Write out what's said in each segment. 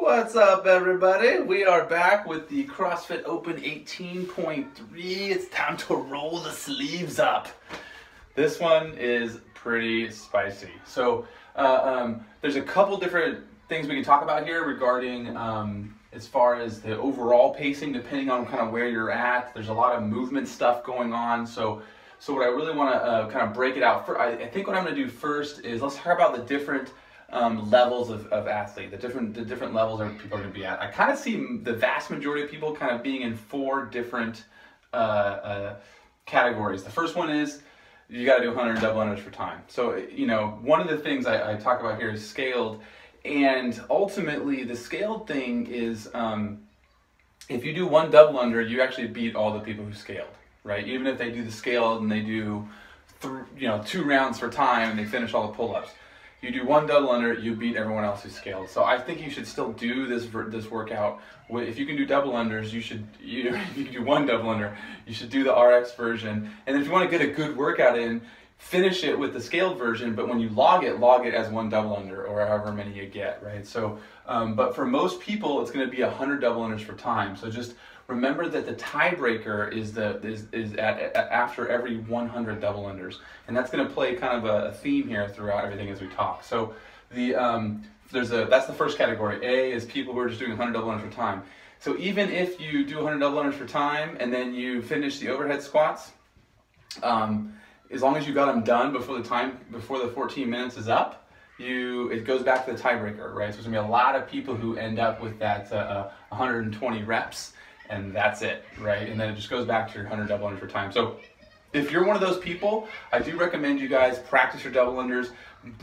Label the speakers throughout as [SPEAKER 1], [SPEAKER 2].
[SPEAKER 1] What's up, everybody? We are back with the CrossFit Open 18.3. It's time to roll the sleeves up. This one is pretty spicy. So there's a couple different things we can talk about here regarding as far as the overall pacing, depending on kind of where you're at. There's a lot of movement stuff going on. So what I really want to kind of break it out for, I think what I'm going to do first is let's talk about the different levels of athlete, the different levels that people are going to be at. I kind of see the vast majority of people kind of being in four different categories. The first one is you got to do 100 double unders for time. So, you know, one of the things I talk about here is scaled, and ultimately the scaled thing is if you do one double under, you actually beat all the people who scaled, right? Even if they do the scaled and they do 2 rounds for time and they finish all the pull-ups. You do one double under, you beat everyone else who scaled. So I think you should still do this workout. If you can do double unders, if you can do one double under, you should do the RX version. And if you want to get a good workout in, finish it with the scaled version, but when you log it as one double under or however many you get, right? So, but for most people, it's going to be 100 double unders for time. So just remember that the tiebreaker is after every 100 double unders, and that's going to play kind of a theme here throughout everything as we talk. So that's the first category. A is people who are just doing 100 double unders for time. So even if you do 100 double unders for time and then you finish the overhead squats, as long as you got them done before the 14 minutes is up, it goes back to the tiebreaker, right? So there's gonna be a lot of people who end up with that 120 reps. And that's it, right? And then it just goes back to your 100 double unders for time. So if you're one of those people, I do recommend you guys practice your double unders,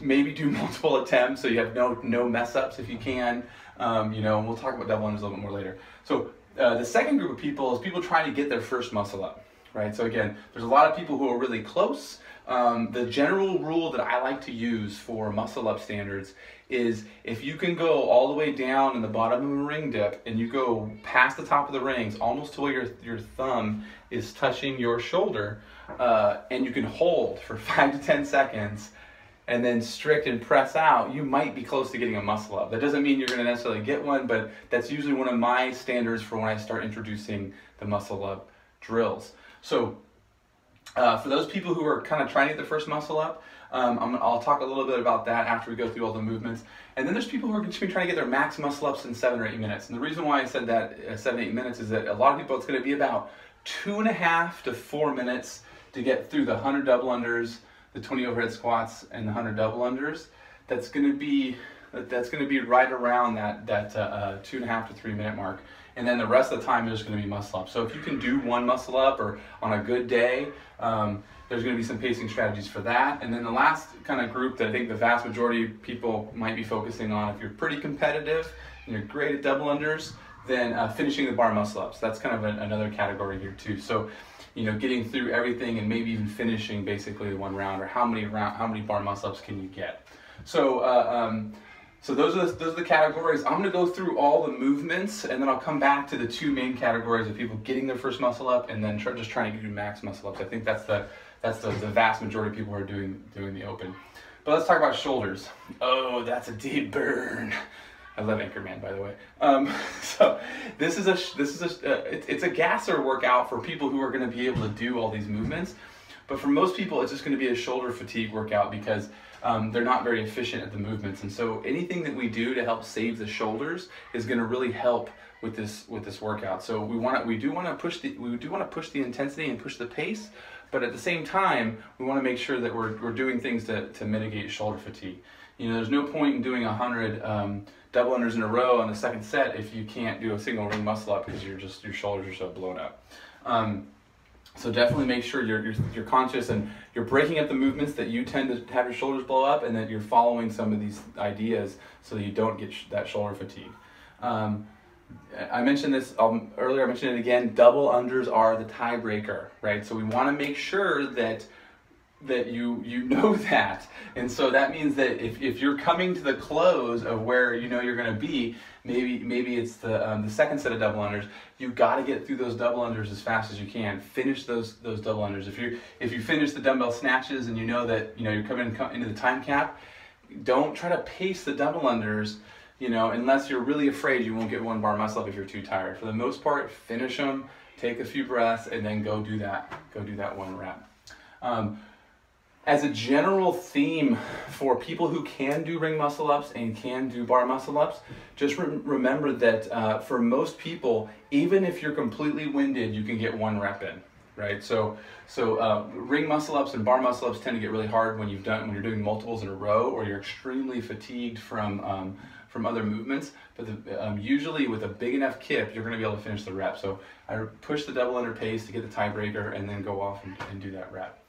[SPEAKER 1] maybe do multiple attempts so you have no mess ups if you can. And we'll talk about double unders a little bit more later. So the second group of people is people trying to get their first muscle up, right? So again, there's a lot of people who are really close. The general rule that I like to use for muscle up standards is if you can go all the way down in the bottom of a ring dip and you go past the top of the rings almost to where your thumb is touching your shoulder, and you can hold for 5 to 10 seconds and then strict and press out, you might be close to getting a muscle up. That doesn't mean you're going to necessarily get one, but that's usually one of my standards for when I start introducing the muscle up drills. So for those people who are kind of trying to get their first muscle up, I'll talk a little bit about that after we go through all the movements. And then there's people who are just trying to get their max muscle ups in 7 or 8 minutes. And the reason why I said that 7 to 8 minutes is that a lot of people, it's going to be about 2.5 to 4 minutes to get through the 100 double unders, the 20 overhead squats, and the 100 double unders. That's going to be right around that 2.5 to 3 minute mark. And then the rest of the time is going to be muscle up. So if you can do one muscle up or on a good day, there's going to be some pacing strategies for that. And then the last kind of group that I think the vast majority of people might be focusing on, if you're pretty competitive and you're great at double unders, then finishing the bar muscle ups. That's kind of another category here too. So, getting through everything and maybe even finishing basically one round, or how many bar muscle ups can you get? So so those are the categories. I'm going to go through all the movements, and then I'll come back to the two main categories of people getting their first muscle up and then just trying to do max muscle ups. I think that's the vast majority of people who are doing the open. But let's talk about shoulders. Oh, that's a deep burn. I love Anchorman, by the way. So it's a gasser workout for people who are going to be able to do all these movements. But for most people, it's just going to be a shoulder fatigue workout because they're not very efficient at the movements. And so anything that we do to help save the shoulders is going to really help with this workout. So we do want to push the intensity and push the pace, but at the same time, we want to make sure that we're doing things to mitigate shoulder fatigue. There's no point in doing 100 double unders in a row on the second set if you can't do a single ring muscle up because your shoulders are so blown up. So definitely make sure you're conscious and you're breaking up the movements that you tend to have your shoulders blow up, and that you're following some of these ideas so that you don't get that shoulder fatigue. I mentioned this earlier, I mentioned it again, double unders are the tiebreaker, right? So we want to make sure that you know that. And so that means that if you're coming to the close of where you're going to be, maybe it's the second set of double unders, you got to get through those double unders as fast as you can. Finish those double unders. If you finish the dumbbell snatches and you know that you're coming into the time cap, don't try to pace the double unders You know, unless you're really afraid you won't get one bar muscle up if you're too tired. For the most part, finish them, take a few breaths, and then go do that one rep. As a general theme for people who can do ring muscle ups and can do bar muscle ups, just remember that for most people, even if you're completely winded, you can get one rep in, right? So ring muscle ups and bar muscle ups tend to get really hard when you're doing multiples in a row, or you're extremely fatigued from other movements. But usually with a big enough kip, you're going to be able to finish the rep. So I push the double under pace to get the tiebreaker, and then go off and do that rep.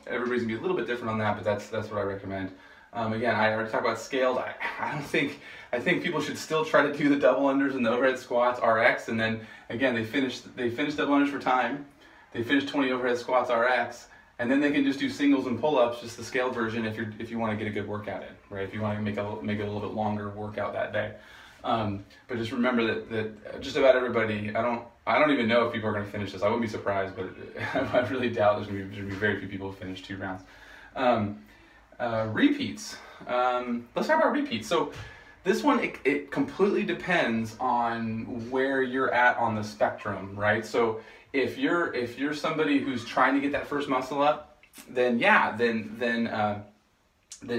[SPEAKER 1] Everybody's gonna be a little bit different on that, but that's what I recommend. Again, I already talked about scaled. I think people should still try to do the double unders and the overhead squats RX, and then again they finish double unders for time. They finish 20 overhead squats RX, and then they can just do singles and pull-ups, just the scaled version, if you want to get a good workout in, right? If you want to make it a little bit longer workout that day. But just remember that just about everybody, I don't even know if people are going to finish this. I wouldn't be surprised, but I really doubt there's going to be very few people who finish 2 rounds. Repeats. Let's talk about repeats. So this one, it completely depends on where you're at on the spectrum, right? So if you're somebody who's trying to get that first muscle up, then yeah, then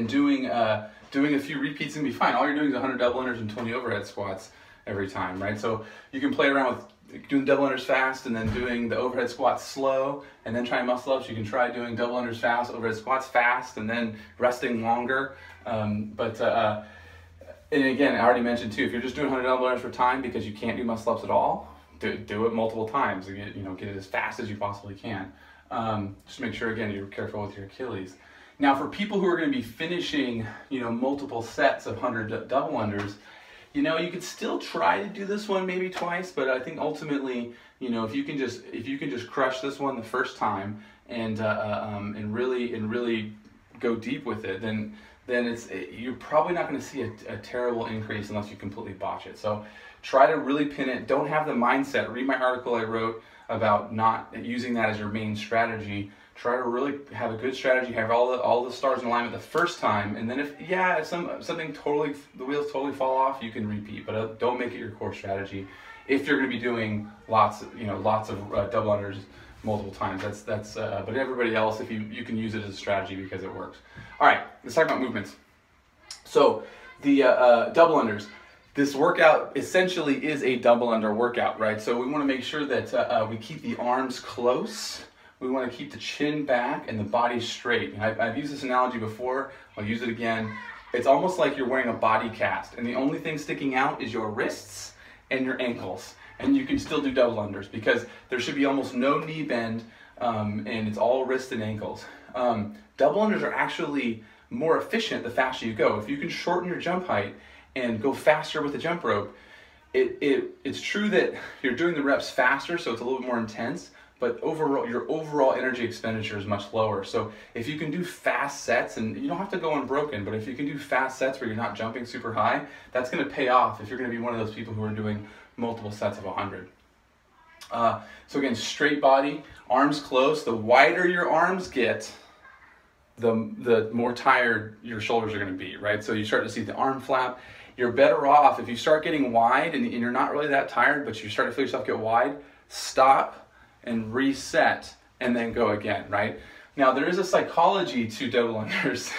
[SPEAKER 1] doing a few repeats can be fine. All you're doing is 100 double unders and 20 overhead squats every time, right? So you can play around with doing double unders fast and then doing the overhead squats slow, and then trying muscle ups. You can try doing double unders fast, overhead squats fast, and then resting longer. And again, I already mentioned too, if you're just doing 100 double unders for time because you can't do muscle ups at all, do it multiple times and get it as fast as you possibly can. Just make sure, again, you're careful with your Achilles. Now, for people who are going to be finishing, multiple sets of 100 double unders, you could still try to do this one maybe twice, but I think ultimately, if you can just crush this one the first time and really go deep with it, then you're probably not going to see a terrible increase unless you completely botch it. So try to really pin it. Don't have the mindset. Read my article I wrote about not using that as your main strategy. Try to really have a good strategy, have all the stars in alignment the first time, and then if something the wheels totally fall off, you can repeat, but don't make it your core strategy. If you're going to be doing lots of double unders multiple times, but everybody else, if you can use it as a strategy because it works. All right, let's talk about movements. So the double unders. This workout essentially is a double under workout, right? So we want to make sure that we keep the arms close. We want to keep the chin back and the body straight. And I've used this analogy before. I'll use it again. It's almost like you're wearing a body cast, and the only thing sticking out is your wrists and your ankles. And you can still do double unders because there should be almost no knee bend, and it's all wrists and ankles. Double unders are actually more efficient the faster you go. If you can shorten your jump height and go faster with the jump rope, it's true that you're doing the reps faster, so it's a little bit more intense, but your overall energy expenditure is much lower. So if you can do fast sets, and you don't have to go unbroken, but if you can do fast sets where you're not jumping super high, that's going to pay off if you're going to be one of those people who are doing multiple sets of 100. So again, straight body, arms close. The wider your arms get, the more tired your shoulders are going to be, right? So you start to see the arm flap. You're better off if you start getting wide and you're not really that tired, but you start to feel yourself get wide, stop and reset and then go again, right? Now there is a psychology to double unders.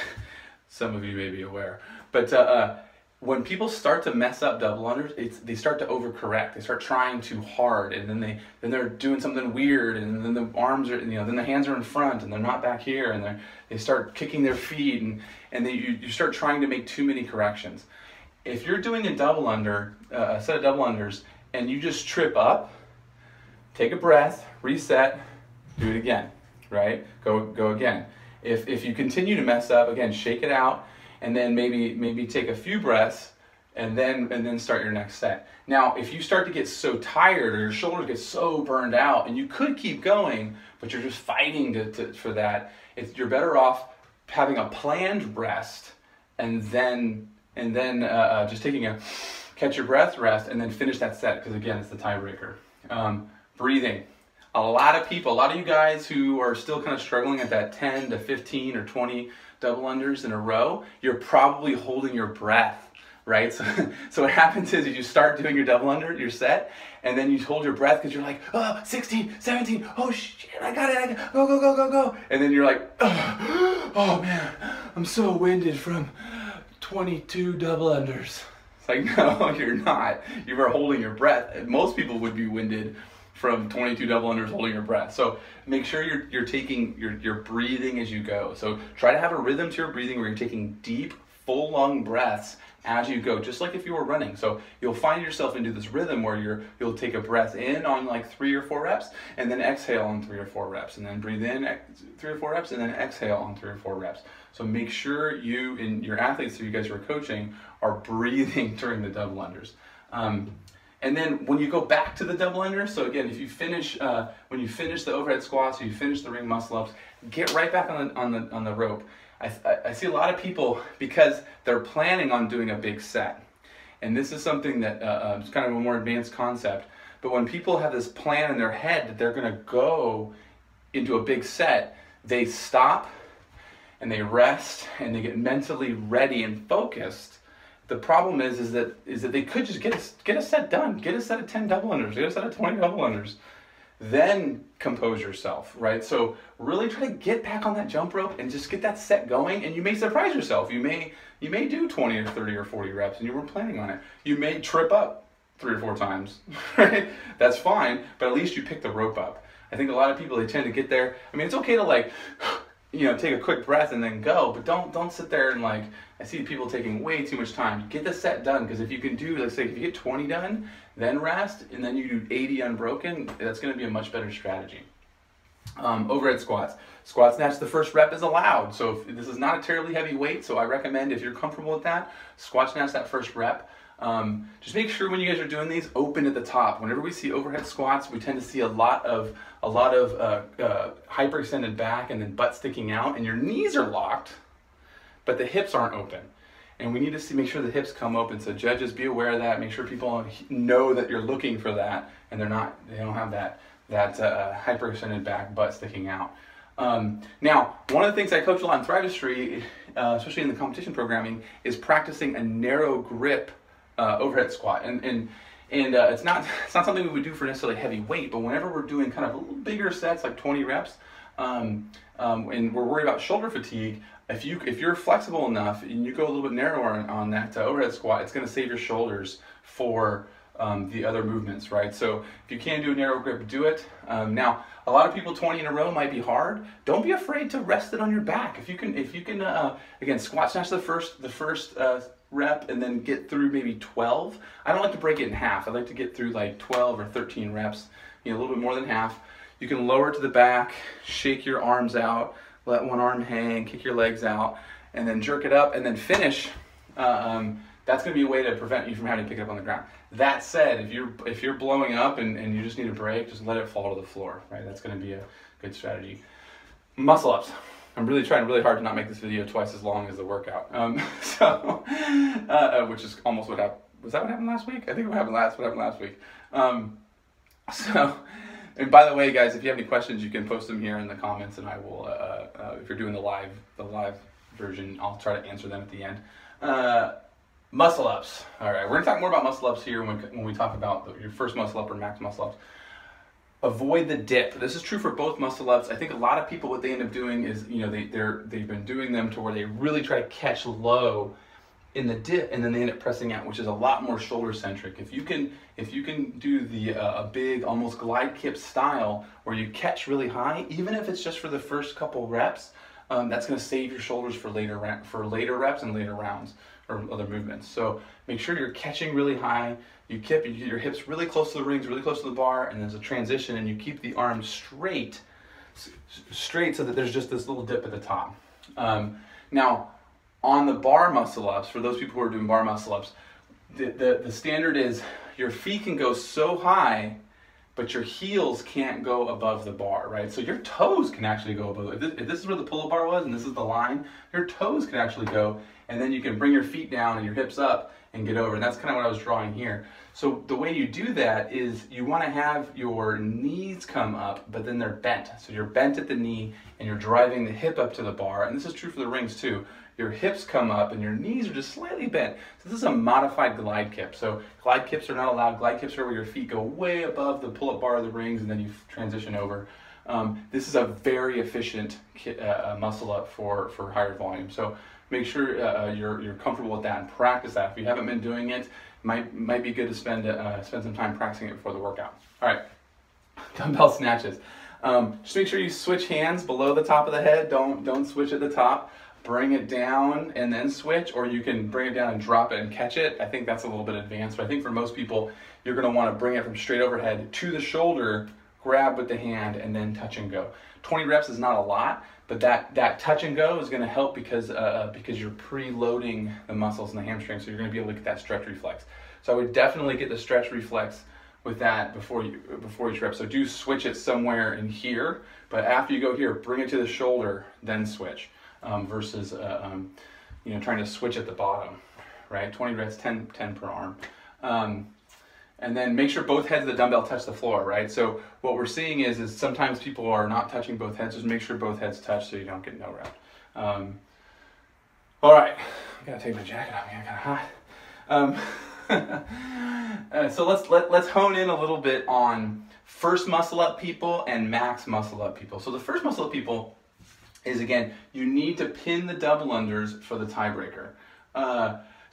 [SPEAKER 1] Some of you may be aware, but when people start to mess up double unders, they start to overcorrect. They start trying too hard, and then they're doing something weird, and then the arms are, then the hands are in front, and they're not back here, and they start kicking their feet, and you start trying to make too many corrections. If you're doing a double under, a set of double unders, and you just trip up, take a breath, reset, do it again, right? Go again. If you continue to mess up, again, shake it out, and then maybe take a few breaths, and then start your next set. Now, if you start to get so tired or your shoulders get so burned out, and you could keep going, but you're just fighting for that, you're better off having a planned rest, and then just taking a catch your breath rest, and then finish that set, because again, it's the tiebreaker. Breathing. A lot of you guys who are still kind of struggling at that 10 to 15 or 20 double unders in a row, you're probably holding your breath right? So what happens is you start doing your double under, your set, and then you hold your breath because you're like, oh, 16, 17, oh shit, I got it, go, go, go, go, go. And then you're like, oh man, I'm so winded from 22 double unders. It's like, no, you're not. You were holding your breath. Most people would be winded from 22 double unders holding your breath. So make sure you're breathing as you go. So try to have a rhythm to your breathing where you're taking deep, full lung breaths as you go, just like if you were running. So you'll find yourself into this rhythm where you'll take a breath in on like 3 or 4 reps, and then exhale on 3 or 4 reps, and then breathe in 3 or 4 reps, and then exhale on 3 or 4 reps. So make sure you and your athletes that you guys are coaching are breathing during the double unders. And then when you go back to the double under, so again, if you finish, when you finish the overhead squats or you finish the ring muscle ups, get right back on the rope. I see a lot of people, because they're planning on doing a big set, and this is something that is kind of a more advanced concept, but when people have this plan in their head that they're going to go into a big set, they stop and they rest and they get mentally ready and focused. The problem is that they could just get a set done, get a set of 10 double unders, get a set of 20 double unders, then compose yourself, right? So really try to get back on that jump rope and just get that set going, and you may surprise yourself. You may do 20 or 30 or 40 reps and you weren't planning on it. You may trip up 3 or 4 times, right? That's fine, but at least you pick the rope up. I think a lot of people, they tend to get there. I mean, it's okay to like, take a quick breath and then go, but don't sit there and like, I see people taking way too much time. Get the set done, because if you can do, let's say if you get 20 done, then rest, and then you do 80 unbroken, that's gonna be a much better strategy. Overhead squats. Squat snatch, the first rep is allowed. So this is not a terribly heavy weight, so I recommend, if you're comfortable with that, squat snatch that first rep. Just make sure when you guys are doing these, open at the top. Whenever we see overhead squats, we tend to see a lot of hyperextended back and then butt sticking out, and your knees are locked, but the hips aren't open. And we need to make sure the hips come open. So judges, be aware of that. Make sure people know that you're looking for that, and they don't have that hyperextended back, butt sticking out. Now, one of the things I coach a lot in Thrivestry, especially in the competition programming, is practicing a narrow grip overhead squat. And it's not something we would do for necessarily heavy weight, but whenever we're doing kind of a little bigger sets, like 20 reps, and we're worried about shoulder fatigue, if you're flexible enough and you go a little bit narrower on that overhead squat, it's going to save your shoulders for the other movements, right? So if you can do a narrow grip, do it. Now, a lot of people, 20 in a row might be hard. Don't be afraid to rest it on your back. If you can, again, squat snatch the first rep and then get through maybe 12. I don't like to break it in half. I like to get through like 12 or 13 reps, a little bit more than half. You can lower it to the back, shake your arms out, let one arm hang, kick your legs out, and then jerk it up, and then finish. That's going to be a way to prevent you from having to pick it up on the ground. That said, if you're blowing up and you just need a break, just let it fall to the floor, right? That's going to be a good strategy. Muscle ups. I'm really trying really hard to not make this video twice as long as the workout. Which is almost what happened. Was that what happened last week? I think what happened last week. And by the way, guys, if you have any questions, you can post them here in the comments, and I will, if you're doing the live version, I'll try to answer them at the end. Muscle ups. All right, we're gonna talk more about muscle ups here when we talk about your first muscle up or max muscle ups. Avoid the dip. This is true for both muscle ups. I think a lot of people, what they end up doing is, they've been doing them to where they really try to catch low in the dip, and then they end up pressing out, which is a lot more shoulder centric. If you can do the a big, almost glide kip style where you catch really high, even if it's just for the first couple reps, that's going to save your shoulders for later reps and later rounds or other movements. So make sure you're catching really high. You kip, you get your hips really close to the rings, really close to the bar, and there's a transition, and you keep the arms straight so that there's just this little dip at the top. Now, on the bar muscle ups, for those people who are doing bar muscle ups, the standard is your feet can go so high, but your heels can't go above the bar, right? So your toes can actually go above. If this is where the pull-up bar was and this is the line, your toes can actually go, and then you can bring your feet down and your hips up and get over. And that's kind of what I was drawing here. So the way you do that is you want to have your knees come up, but then they're bent. So you're bent at the knee and you're driving the hip up to the bar. And this is true for the rings too. your hips come up and your knees are just slightly bent. So this is a modified glide kip. So glide kips are not allowed. Glide kips are where your feet go way above the pull-up bar of the rings and then you transition over. This is a very efficient muscle up for higher volume. So make sure you're comfortable with that and practice that. If you haven't been doing it, might be good to spend some time practicing it before the workout. All right, dumbbell snatches. Just make sure you switch hands below the top of the head. Don't switch at the top. Bring it down and then switch, or you can bring it down and drop it and catch it. I think that's a little bit advanced, but I think for most people, you're going to want to bring it from straight overhead to the shoulder, grab with the hand, and then touch and go. 20 reps is not a lot, but that touch and go is going to help because you're preloading the muscles in the hamstring, so you're going to be able to get that stretch reflex. So I would definitely get the stretch reflex with that before each rep. So do switch it somewhere in here, but after you go here, bring it to the shoulder, then switch, versus trying to switch at the bottom, right? 20 reps, 10 per arm. And then make sure both heads of the dumbbell touch the floor, right? So what we're seeing is sometimes people are not touching both heads. Just make sure both heads touch so you don't get no rep. All right, I gotta take my jacket off. I'm kind of hot. So let's hone in a little bit on first muscle up people and max muscle up people. So the first muscle up people is, again, you need to pin the double unders for the tiebreaker.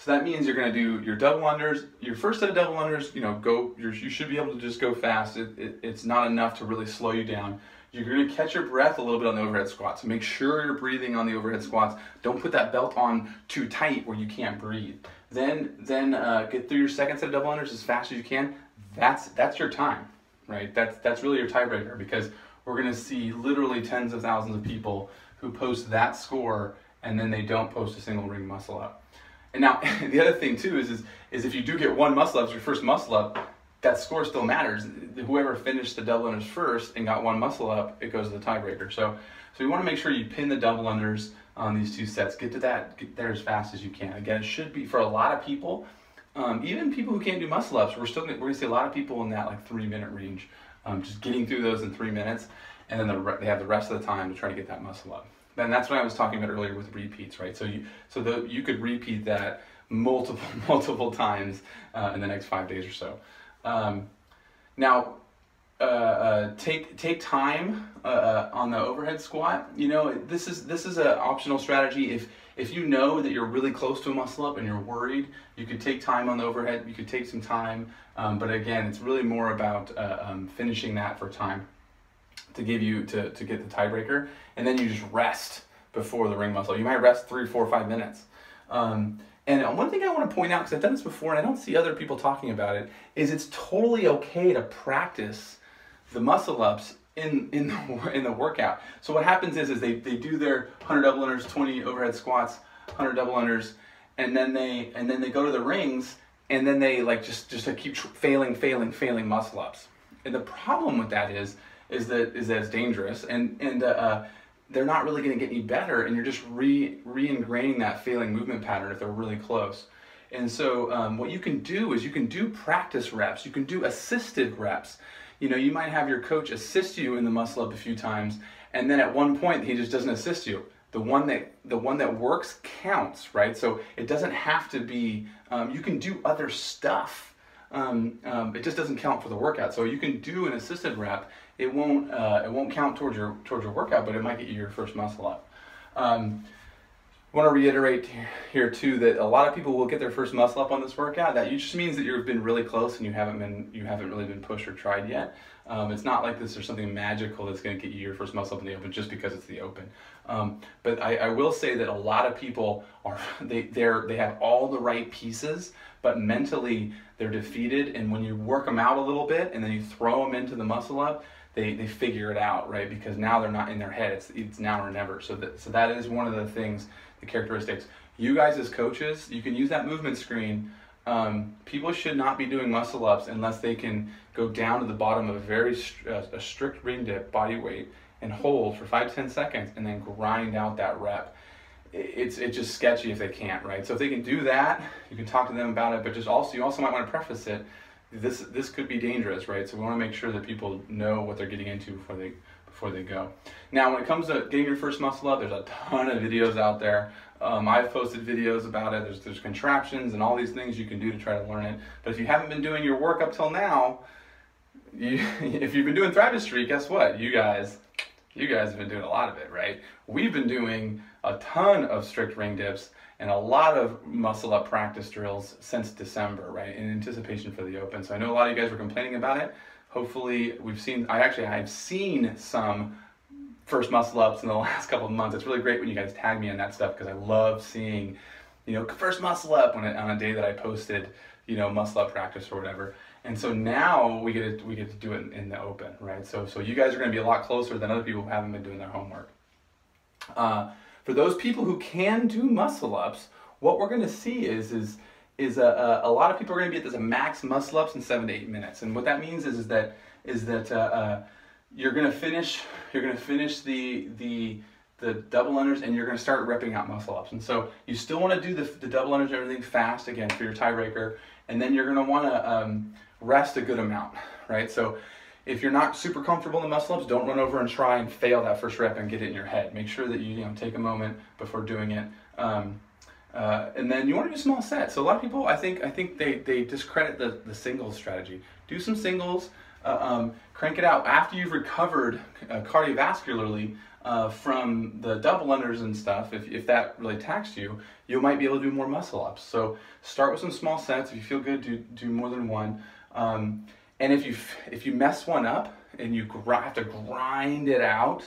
[SPEAKER 1] So that means you're going to do your double unders, your first set of double unders, you should be able to just go fast. It's not enough to really slow you down. You're going to catch your breath a little bit on the overhead squats. So make sure you're breathing on the overhead squats. Don't put that belt on too tight where you can't breathe. Then get through your second set of double unders as fast as you can. That's your time, right? That's really your tiebreaker, because we're going to see literally tens of thousands of people who post that score and then they don't post a single ring muscle up. And now the other thing too is if you do get one muscle up, it's your first muscle up, that score still matters. Whoever finished the double unders first and got one muscle up, it goes to the tiebreaker. So you want to make sure you pin the double unders on these two sets. Get there as fast as you can. Again, it should be for a lot of people, even people who can't do muscle ups. We're going to see a lot of people in that like 3-minute range, just getting through those in 3 minutes, and then they have the rest of the time to try to get that muscle up. And that's what I was talking about earlier with repeats, right? So you could repeat that multiple times in the next 5 days or so. Now, take time on the overhead squat. This is an optional strategy. If you know that you're really close to a muscle up and you're worried, you could take time on the overhead. You could take some time, but again, it's really more about finishing that for time to give you to get the tiebreaker, and then you just rest before the ring muscle. You might rest 3, 4, 5 minutes. And one thing I want to point out, because I've done this before and I don't see other people talking about it, is it's totally okay to practice the muscle ups in the workout. So what happens is they do their 100 double unders, 20 overhead squats, 100 double unders, and then they go to the rings, and then they just keep failing muscle ups. And the problem with that is that it's dangerous, and they're not really going to get any better, and you're just re-ingraining that failing movement pattern if they're really close. And so what you can do is you can do practice reps, you can do assisted reps. You might have your coach assist you in the muscle up a few times, and then at one point he just doesn't assist you. The one that works counts, right? So it doesn't have to be. You can do other stuff. It just doesn't count for the workout. So you can do an assisted rep. It won't count towards your workout, but it might get you your first muscle up. I want to reiterate here too that a lot of people will get their first muscle up on this workout. That just means that you've been really close and you haven't really been pushed or tried yet. It's not like this or something magical that's going to get you your first muscle up in the open just because it's the open. But I will say that a lot of people they have all the right pieces, but mentally they're defeated. And when you work them out a little bit and then you throw them into the muscle up, they figure it out, right? Because now they're not in their head. It's now or never. So that is one of the things, the characteristics. You guys as coaches, you can use that movement screen. People should not be doing muscle ups unless they can go down to the bottom of a very strict ring dip body weight and hold for 5 to 10 seconds and then grind out that rep. It's just sketchy if they can't, right? So if they can do that, you can talk to them about it, but you also might want to preface it. This could be dangerous, right? So we want to make sure that people know what they're getting into before they go. Now, when it comes to getting your first muscle up, there's a ton of videos out there. I've posted videos about it. There's contraptions and all these things you can do to try to learn it. But if you haven't been doing your work up till now, if you've been doing Thrivestry, guess what? You guys have been doing a lot of it, right? We've been doing a ton of strict ring dips and a lot of muscle up practice drills since December, right? In anticipation for the Open. So I know a lot of you guys were complaining about it. Hopefully I've seen some first muscle ups in the last couple of months. It's really great when you guys tag me on that stuff, because I love seeing, first muscle up on a day that I posted, muscle up practice or whatever. And so now we get to do it in the Open, right? So you guys are going to be a lot closer than other people who haven't been doing their homework. For those people who can do muscle ups, what we're going to see is a lot of people are going to be at this max muscle ups in 7 to 8 minutes. And what that means is that you're going to finish the double unders, and you're going to start repping out muscle ups. And so you still want to do the double unders and everything fast, again, for your tiebreaker, and then you're going to want to rest a good amount, right? So if you're not super comfortable in the muscle ups, don't run over and try and fail that first rep and get it in your head. Make sure that you take a moment before doing it. And then you want to do small sets. So a lot of people, I think they discredit the singles strategy. Do some singles, crank it out after you've recovered cardiovascularly from the double unders and stuff. If that really taxed you, you might be able to do more muscle ups. So start with some small sets. If you feel good, do more than one. And if you mess one up and you have to grind it out,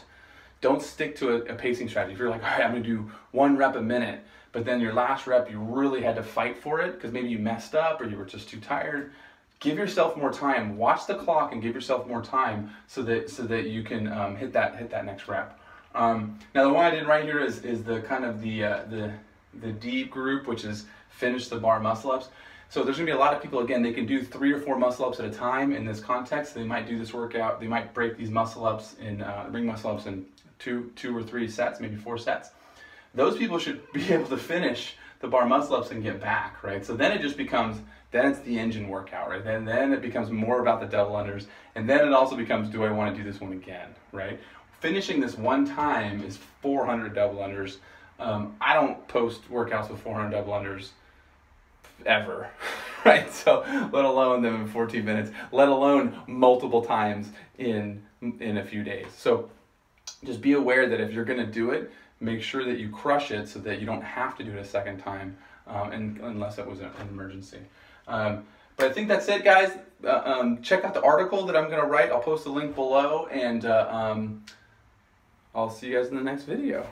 [SPEAKER 1] don't stick to a pacing strategy. If you're like, all right, I'm gonna do 1 rep a minute, but then your last rep you really had to fight for it because maybe you messed up or you were just too tired, give yourself more time. Watch the clock and give yourself more time so that you can hit that next rep. Now the one I did right here is the kind of the deep group, which is finish the bar muscle ups. So there's gonna be a lot of people, again, they can do 3 or 4 muscle ups at a time in this context. They might do this workout, they might break these muscle ups in ring muscle ups in two or 3 sets, maybe 4 sets. Those people should be able to finish the bar muscle ups and get back, right? So then it just becomes, then it's the engine workout, right? Then it becomes more about the double unders, and then it also becomes, do I want to do this one again, right? Finishing this one time is 400 double unders. I don't post workouts with 400 double unders ever, right? So let alone them in 14 minutes, let alone multiple times in a few days. So just be aware that if you're going to do it, make sure that you crush it so that you don't have to do it a second time, unless it was an emergency. But I think that's it, guys. Check out the article that I'm going to write. I'll post a link below, and I'll see you guys in the next video.